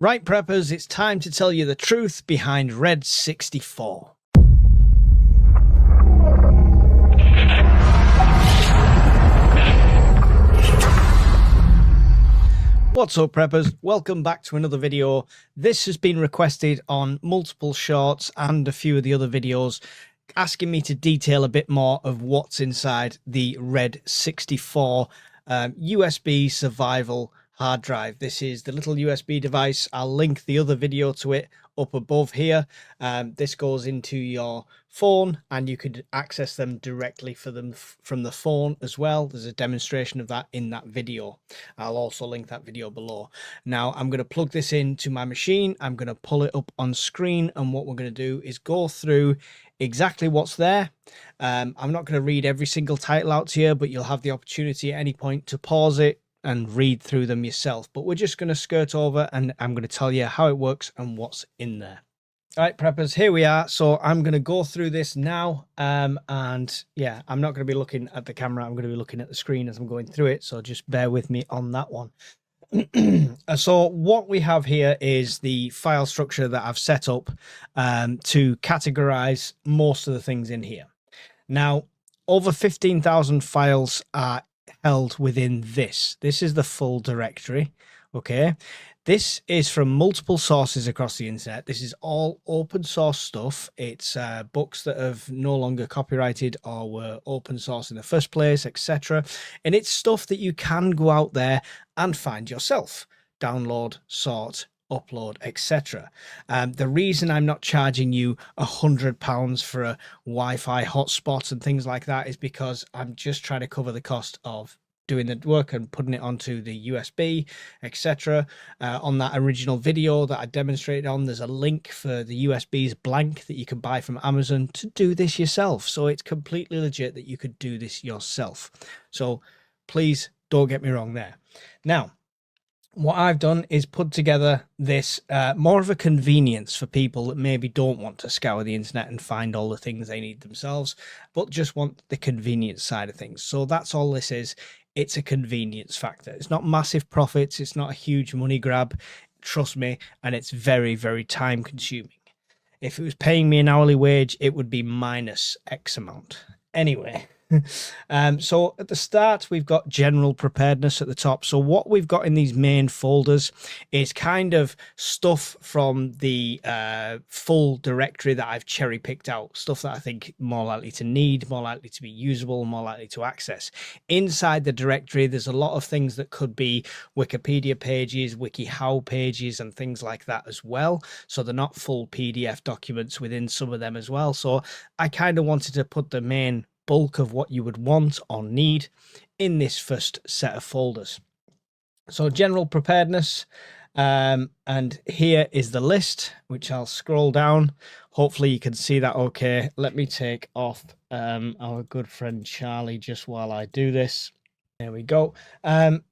Right, preppers, it's time to tell you the truth behind RED64. What's up, preppers? Welcome back to another video. This has been requested on multiple shorts and a few of the other videos, asking me to detail a bit more of what's inside the RED64 USB survival hard drive. This is the little USB device. I'll link the other video to it up above here. This goes into your phone and you could access them directly from the phone as well. There's a demonstration of that in that video. I'll also link that video below. Now I'm going to plug this into my machine. I'm going to pull it up on screen, and what we're going to do is go through exactly what's there. I'm not going to read every single title out here, but you'll have the opportunity at any point to pause it and read through them yourself. But we're just going to skirt over and I'm going to tell you how it works and what's in there. All right, preppers, here we are. So I'm going to go through this now. And yeah, I'm not going to be looking at the camera. I'm going to be looking at the screen as I'm going through it. So just bear with me on that one. So what we have here is the file structure that I've set up to categorize most of the things in here. Now, over 15,000 files are held within this. This is the full directory. Okay, this is from multiple sources across the internet. This is all open source stuff. It's books that have no longer copyrighted or were open source in the first place, etc. And it's stuff that you can go out there and find yourself, download, sort, upload, etc. The reason I'm not charging you £100 for a Wi-Fi hotspot and things like that is because I'm just trying to cover the cost of doing the work and putting it onto the USB, etc. On that original video that I demonstrated on, there's a link for the USBs blank that you can buy from Amazon to do this yourself. So it's completely legit that you could do this yourself. So please don't get me wrong there. Now, what I've done is put together this more of a convenience for people that maybe don't want to scour the internet and find all the things they need themselves, but just want the convenience side of things. So that's all this is. It's a convenience factor. It's not massive profits. It's not a huge money grab. Trust me. And it's very, very time consuming. If it was paying me an hourly wage, it would be minus X amount. Anyway. So at the start, we've got general preparedness at the top. So what we've got in these main folders is kind of stuff from the full directory that I've cherry picked out, stuff that I think more likely to need, more likely to be usable, more likely to access. Inside the directory, there's a lot of things that could be Wikipedia pages, WikiHow pages, and things like that as well. So they're not full PDF documents within some of them as well. So I kind of wanted to put the main bulk of what you would want or need in this first set of folders. So general preparedness, and here is the list, which I'll scroll down. Hopefully you can see that okay. Let me take off our good friend Charlie just while I do this. There we go. And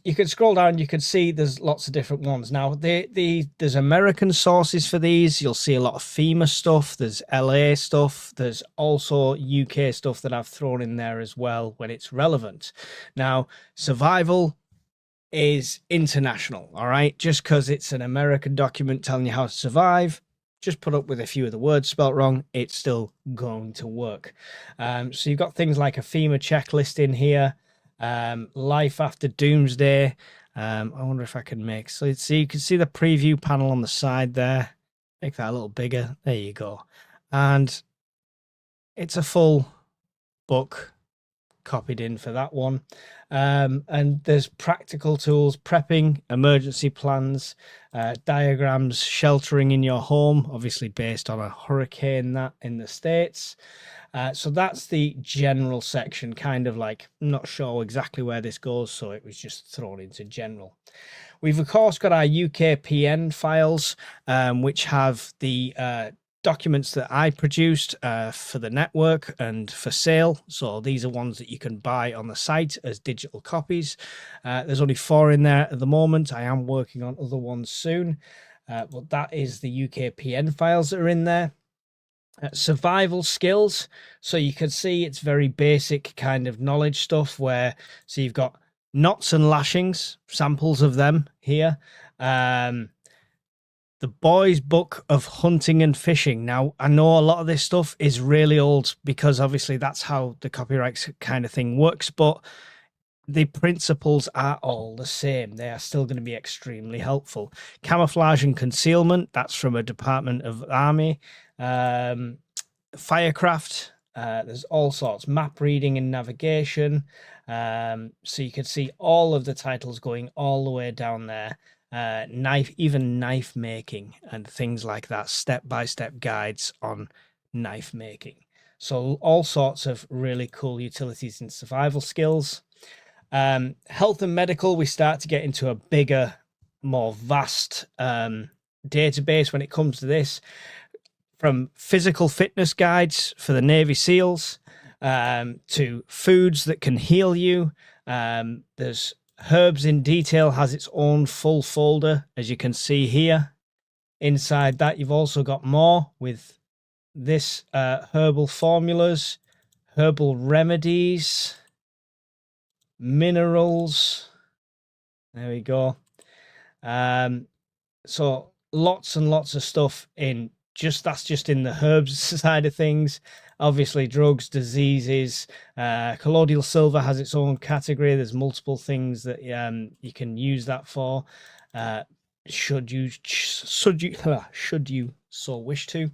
you can scroll down, you can see there's lots of different ones. Now, there's American sources for these. You'll see a lot of FEMA stuff. There's LA stuff. There's also UK stuff that I've thrown in there as well when it's relevant. Now, survival is international, all right? Just because it's an American document telling you how to survive, just put up with a few of the words spelt wrong, it's still going to work. So you've got things like a FEMA checklist in here. Life after doomsday. I wonder if I can make, so you can see the preview panel on the side there. Make that a little bigger. There you go. And it's a full book copied in for that one. And there's practical tools, prepping, emergency plans, diagrams, sheltering in your home, obviously based on a hurricane that in the States. So that's the general section, kind of like, I'm not sure exactly where this goes, so it was just thrown into general. We've, of course, got our UKPN files, which have the documents that I produced for the network and for sale. So these are ones that you can buy on the site as digital copies. There's only 4 in there at the moment. I am working on other ones soon, but that is the UKPN files that are in there. Survival skills, so you can see it's very basic kind of knowledge stuff where, so you've got knots and lashings, samples of them here, The Boys Book of Hunting and Fishing. Now, I know a lot of this stuff is really old because obviously that's how the copyright kind of thing works, but the principles are all the same. They are still going to be extremely helpful. Camouflage and concealment, that's from a Department of Army. Firecraft, there's all sorts. Map reading and navigation. So you can see all of the titles going all the way down there. Even knife making and things like that, step-by-step guides on knife making. So all sorts of really cool utilities and survival skills. Health and medical, we start to get into a bigger, more vast database when it comes to this, from physical fitness guides for the Navy SEALs to foods that can heal you. There's Herbs in Detail has its own full folder, as you can see here. Inside that, you've also got more with this herbal formulas, herbal remedies, minerals. There we go. So lots and lots of stuff in that's just in the herbs side of things. Obviously, drugs, diseases. Colloidal silver has its own category. There's multiple things that you can use that for. Should you so wish to.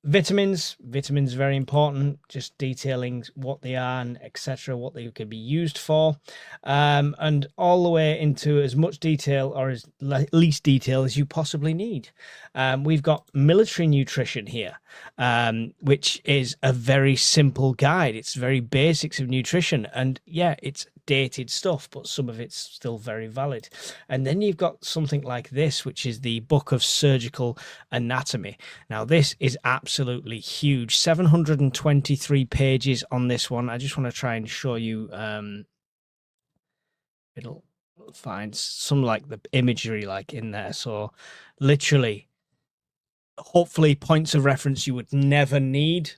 Vitamins very important, just detailing what they are and etc., what they could be used for, and all the way into as much detail or as least detail as you possibly need. We've got military nutrition here, which is a very simple guide. It's very basics of nutrition, and yeah, it's dated stuff, but some of it's still very valid. And then you've got something like this, which is the Book of Surgical Anatomy. Now, this is absolutely huge. 723 pages on this one. I just want to try and show you. It'll find some like the imagery like in there. So literally, hopefully points of reference you would never need,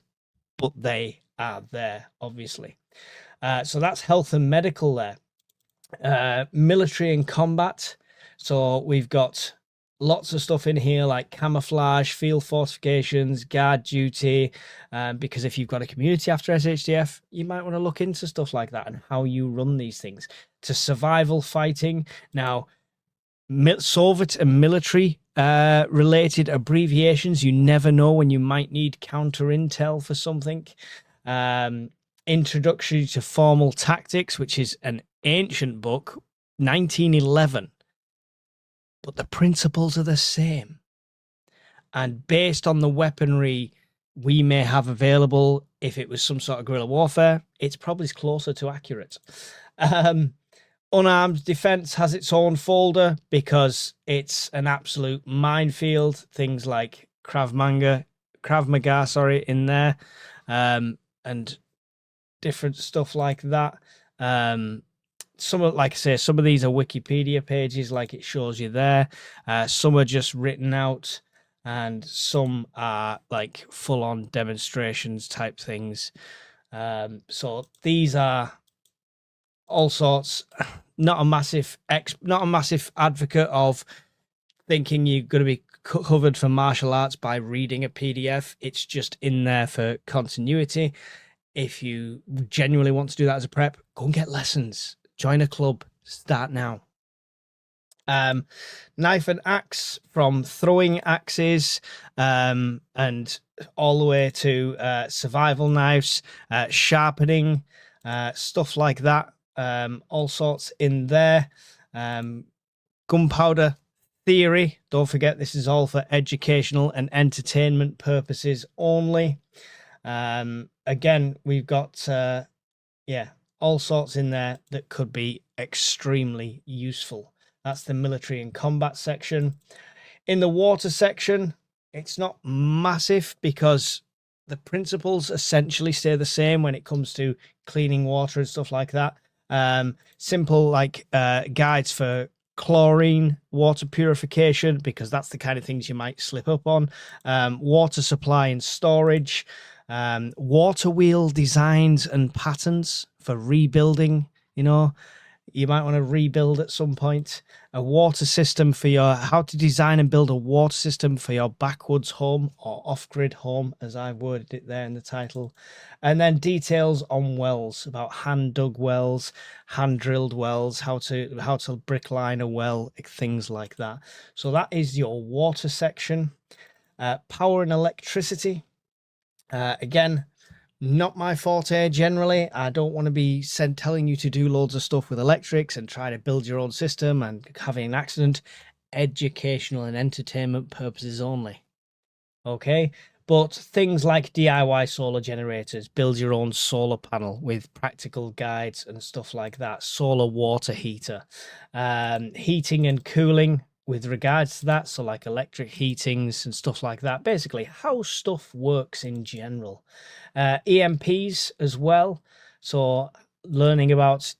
but they are there, obviously. So that's health and medical there. Military and combat. So we've got lots of stuff in here like camouflage, field fortifications, guard duty. Because if you've got a community after SHDF, you might want to look into stuff like that and how you run these things. To survival fighting. Now, Soviet and military related abbreviations. You never know when you might need counter intel for something. Introduction to Formal Tactics, which is an ancient book, 1911, but the principles are the same. And based on the weaponry we may have available, if it was some sort of guerrilla warfare, it's probably closer to accurate. Unarmed defense has its own folder because it's an absolute minefield. Things like Krav Maga, in there, and different stuff like that. Some of, like I say, some of these are Wikipedia pages, like it shows you there. Some are just written out, and some are like full-on demonstrations type things. So these are all sorts. Not a massive advocate of thinking you're going to be covered for martial arts by reading a PDF. It's just in there for continuity. If you genuinely want to do that as a prep, go and get lessons. Join a club. Start now. Knife and axe, from throwing axes and all the way to survival knives, sharpening, stuff like that. All sorts in there. Gunpowder theory. Don't forget, this is all for educational and entertainment purposes only. Again, we've got all sorts in there that could be extremely useful. That's the military and combat section. In the water section, it's not massive because the principles essentially stay the same when it comes to cleaning water and stuff like that. Simple like guides for chlorine water purification, because that's the kind of things you might slip up on. Water supply and storage. Water wheel designs and patterns for rebuilding. you might want to rebuild at some point. A water system for your, how to design and build a water system for your backwoods home or off-grid home, as I've worded it there in the title. And then details on wells, about hand-dug wells, hand-drilled wells, how to brick line a well, things like that. So that is your water section. Power and electricity. Again, not my forte generally. I don't want to be telling you to do loads of stuff with electrics and try to build your own system and having an accident. Educational and entertainment purposes only. Okay, but things like DIY solar generators, build your own solar panel with practical guides and stuff like that. Solar water heater, heating and cooling with regards to that. So like electric heatings and stuff like that. Basically how stuff works in general. EMPs as well. So learning about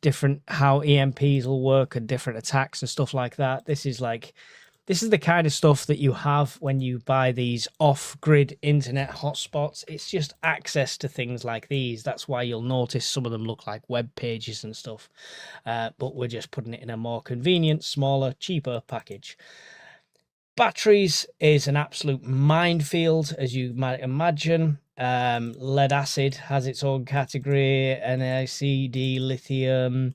how EMPs will work and different attacks and stuff like that. This is the kind of stuff that you have when you buy these off-grid internet hotspots. It's just access to things like these. That's why you'll notice some of them look like web pages and stuff. But we're just putting it in a more convenient, smaller, cheaper package. Batteries is an absolute minefield, as you might imagine. Lead acid has its own category, NaCd, lithium,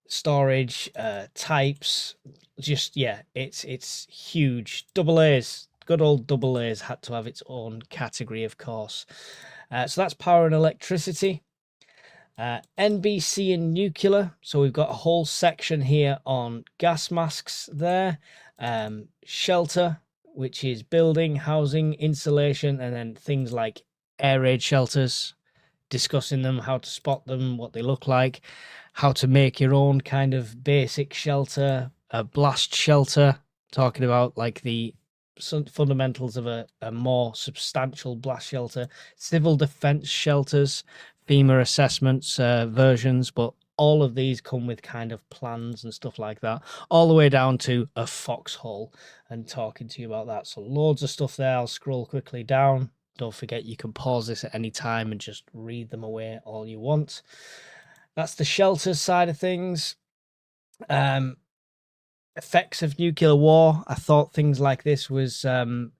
storage types. Just, yeah, it's huge. AA's, good old AA's had to have its own category, of course. So that's power and electricity. NBC and nuclear. So we've got a whole section here on gas masks there. Shelter, which is building, housing, insulation, and then things like air raid shelters, discussing them, how to spot them, what they look like, how to make your own kind of basic shelter, a blast shelter, talking about like the fundamentals of a more substantial blast shelter, civil defense shelters, FEMA assessments versions, but all of these come with kind of plans and stuff like that, all the way down to a foxhole and talking to you about that. So loads of stuff there. I'll scroll quickly down. Don't forget you can pause this at any time and just read them away all you want. That's the shelter side of things. Effects of nuclear war. I thought things like this was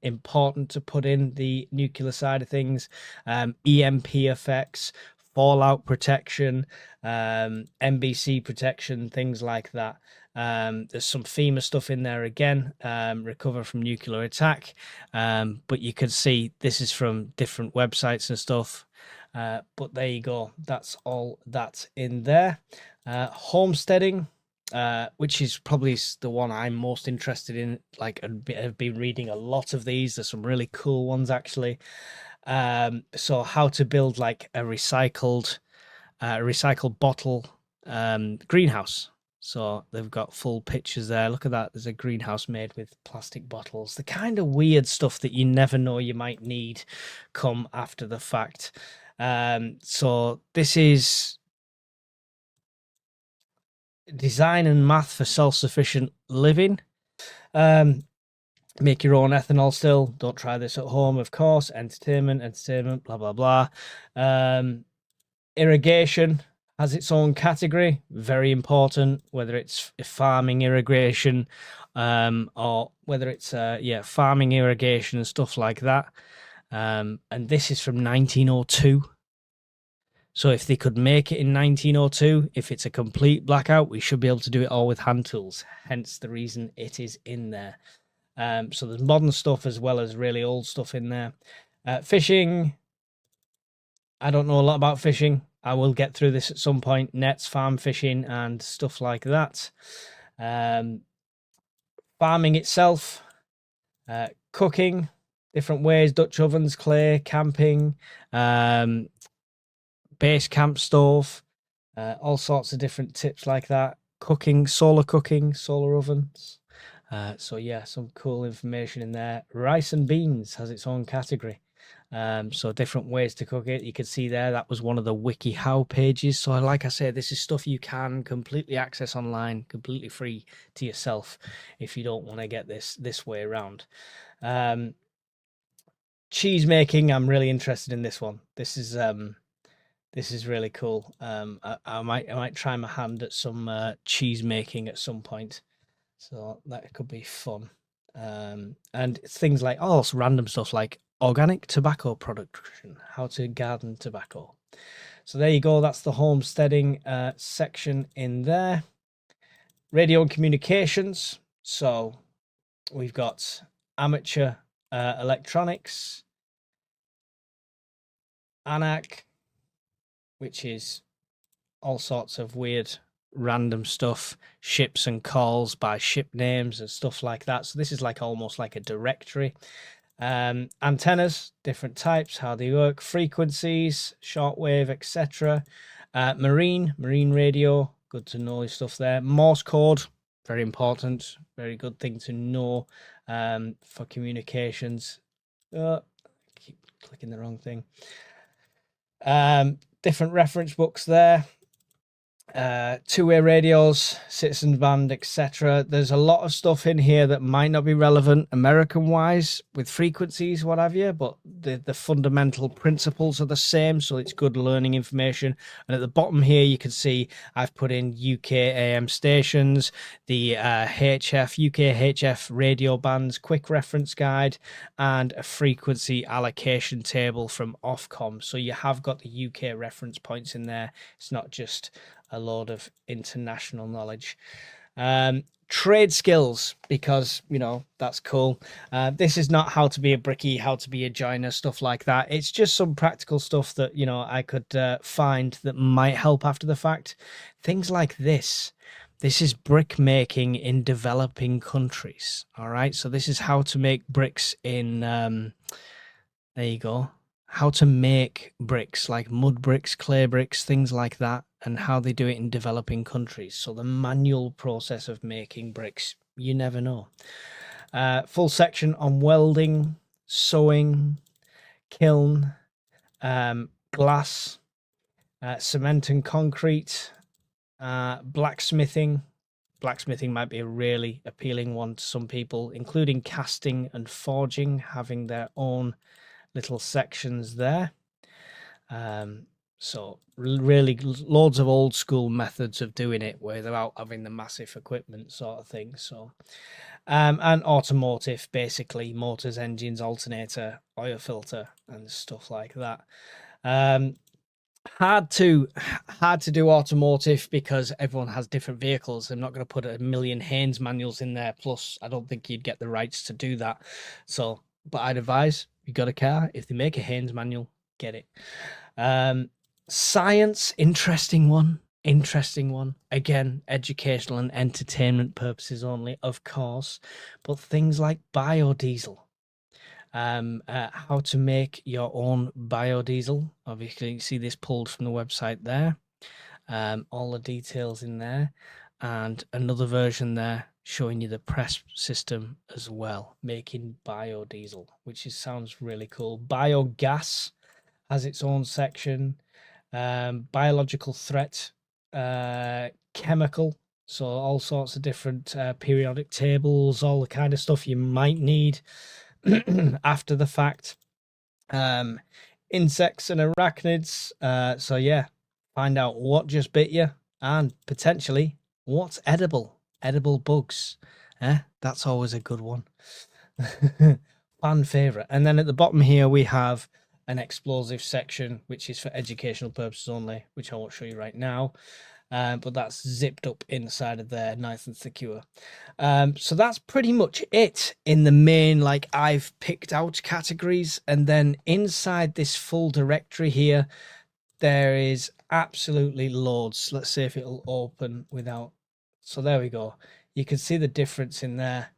important to put in the nuclear side of things. EMP effects, fallout protection, NBC protection, things like that. There's some FEMA stuff in there again, recover from nuclear attack. But you can see this is from different websites and stuff. But there you go. That's all that's in there. Homesteading, which is probably the one I'm most interested in. Like, I've been reading a lot of these. There's some really cool ones actually. So how to build like a recycled bottle greenhouse. So they've got full pictures there. Look at that. There's a greenhouse made with plastic bottles. The kind of weird stuff that you never know you might need come after the fact. So this is design and math for self-sufficient living. Make your own ethanol still. Don't try this at home, of course. Entertainment, blah, blah, blah. Irrigation has its own category. Very important, whether it's farming irrigation or whether it's, farming irrigation and stuff like that. And this is from 1902. So if they could make it in 1902, if it's a complete blackout, we should be able to do it all with hand tools. Hence the reason it is in there. So there's modern stuff as well as really old stuff in there. Fishing. I don't know a lot about fishing. I will get through this at some point. Nets, farm fishing, and stuff like that. Farming itself. Cooking. Different ways. Dutch ovens, clay, camping. Base camp stove. All sorts of different tips like that. Cooking, solar ovens. So yeah, some cool information in there. Rice and beans has its own category. So different ways to cook it. You can see there, that was one of the WikiHow pages. So like I said, this is stuff you can completely access online, completely free to yourself if you don't want to get this way around. Cheese making, I'm really interested in this one. This is This is really cool. I might try my hand at some cheese making at some point, so that could be fun. And things like random stuff like organic tobacco production, how to garden tobacco. So there you go. That's the homesteading section in there. Radio and communications. So we've got amateur electronics, ANAC, which is all sorts of weird random stuff, ships and calls by ship names and stuff like that. So this is like almost like a directory. Antennas, different types, how they work, frequencies, shortwave, etc. Marine radio, good to know stuff there. Morse code, very important, very good thing to know for communications. Keep clicking the wrong thing. Different reference books there. Two-way radios, citizen band, etc. There's a lot of stuff in here that might not be relevant American wise with frequencies, what have you, but the fundamental principles are the same, so it's good learning information. And at the bottom here you can see I've put in UK AM stations, the HF UK HF radio bands quick reference guide, and a frequency allocation table from Ofcom. So you have got the UK reference points in there. It's not just a load of international knowledge. Trade skills, because that's cool. This is not how to be a brickie, how to be a joiner, stuff like that. It's just some practical stuff that I could find that might help after the fact. Things like this is brick making in developing countries. All right, so this is how to make bricks in there you go, how to make bricks, like mud bricks, clay bricks, things like that, and how they do it in developing countries. So the manual process of making bricks, you never know. Full section on welding, sewing, kiln, glass, cement and concrete, blacksmithing. Blacksmithing might be a really appealing one to some people, including casting and forging, having their own little sections there. So really loads of old school methods of doing it without having the massive equipment sort of thing. So and automotive, basically motors, engines, alternator, oil filter and stuff like that. Hard to do automotive because everyone has different vehicles. I'm not going to put a million Haynes manuals in there, plus I don't think you'd get the rights to do that. So but I'd advise, you got a car, if they make a Haynes manual, get it. Science, interesting one. Again, educational and entertainment purposes only, of course, but things like biodiesel. How to make your own biodiesel. Obviously, you see this pulled from the website there. All the details in there, and another version there showing you the press system as well, making biodiesel, which sounds really cool. Biogas has its own section. Biological threat, chemical, so all sorts of different periodic tables, all the kind of stuff you might need after the fact. Insects and arachnids. So yeah, find out what just bit you and potentially what's edible bugs. That's always a good one. Fan favorite. And then at the bottom here we have an explosive section, which is for educational purposes only, which I won't show you right now. But that's zipped up inside of there, nice and secure. So that's pretty much it in the main, like, I've picked out categories. And then inside this full directory here, there is absolutely loads. Let's see if it'll open without. So there we go. You can see the difference in there.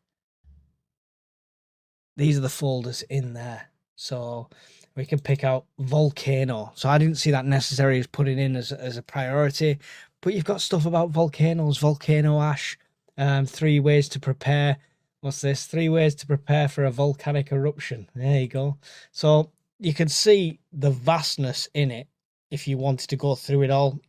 These are the folders in there. So we can pick out volcano. So I didn't see that necessarily as putting in as a priority, but you've got stuff about volcanoes, volcano ash, 3 ways to prepare. What's this? 3 ways to prepare for a volcanic eruption. There you go. So you can see the vastness in it if you wanted to go through it all.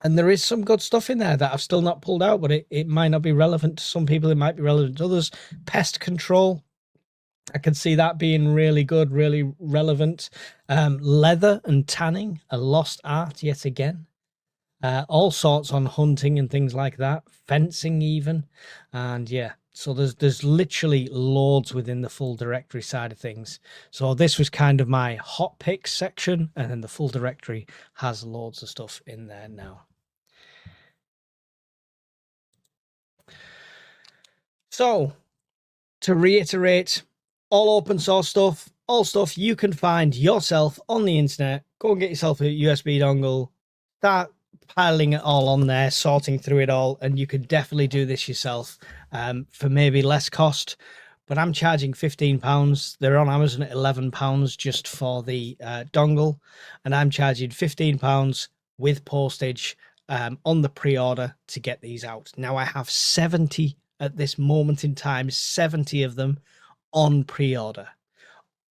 And there is some good stuff in there that I've still not pulled out, but it might not be relevant to some people. It might be relevant to others. Pest control. I can see that being really good, really relevant. Leather and tanning, a lost art yet again. All sorts on hunting and things like that, fencing even, and yeah. So there's literally loads within the full directory side of things. So this was kind of my hot picks section, and then the full directory has loads of stuff in there now. So to reiterate, all open source stuff, all stuff you can find yourself on the internet. Go and get yourself a USB dongle, start piling it all on there, sorting through it all, and you can definitely do this yourself for maybe less cost. But I'm charging £15. They're on Amazon at £11 just for the dongle, and I'm charging £15 with postage on the pre-order to get these out. Now I have 70 at this moment in time, 70 of them on pre-order.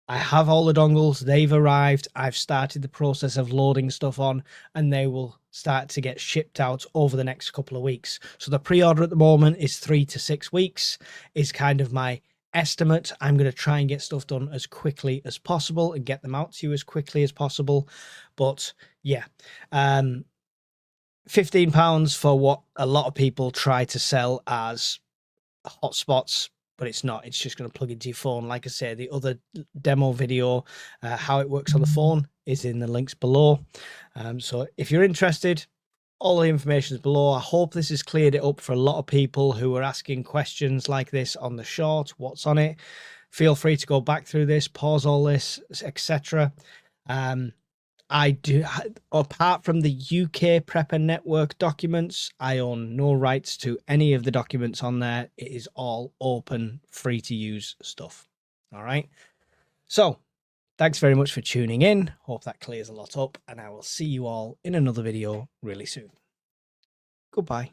I have all the dongles, they've arrived. I've started the process of loading stuff on, and they will start to get shipped out over the next couple of weeks. So the pre-order at the moment is 3 to 6 weeks, is kind of my estimate. I'm going to try and get stuff done as quickly as possible and get them out to you as quickly as possible. But yeah, £15 for what a lot of people try to sell as hotspots, but it's not. It's just going to plug into your phone. Like I say, the other demo video, how it works on the phone, is in the links below. So if you're interested, all the information is below. I hope this has cleared it up for a lot of people who are asking questions like this on the short. What's on it? Feel free to go back through this, pause all this, etc. I do, apart from the UK Prepper Network documents, I own no rights to any of the documents on there. It is all open, free to use stuff. All right. So thanks very much for tuning in. Hope that clears a lot up, and I will see you all in another video really soon. Goodbye.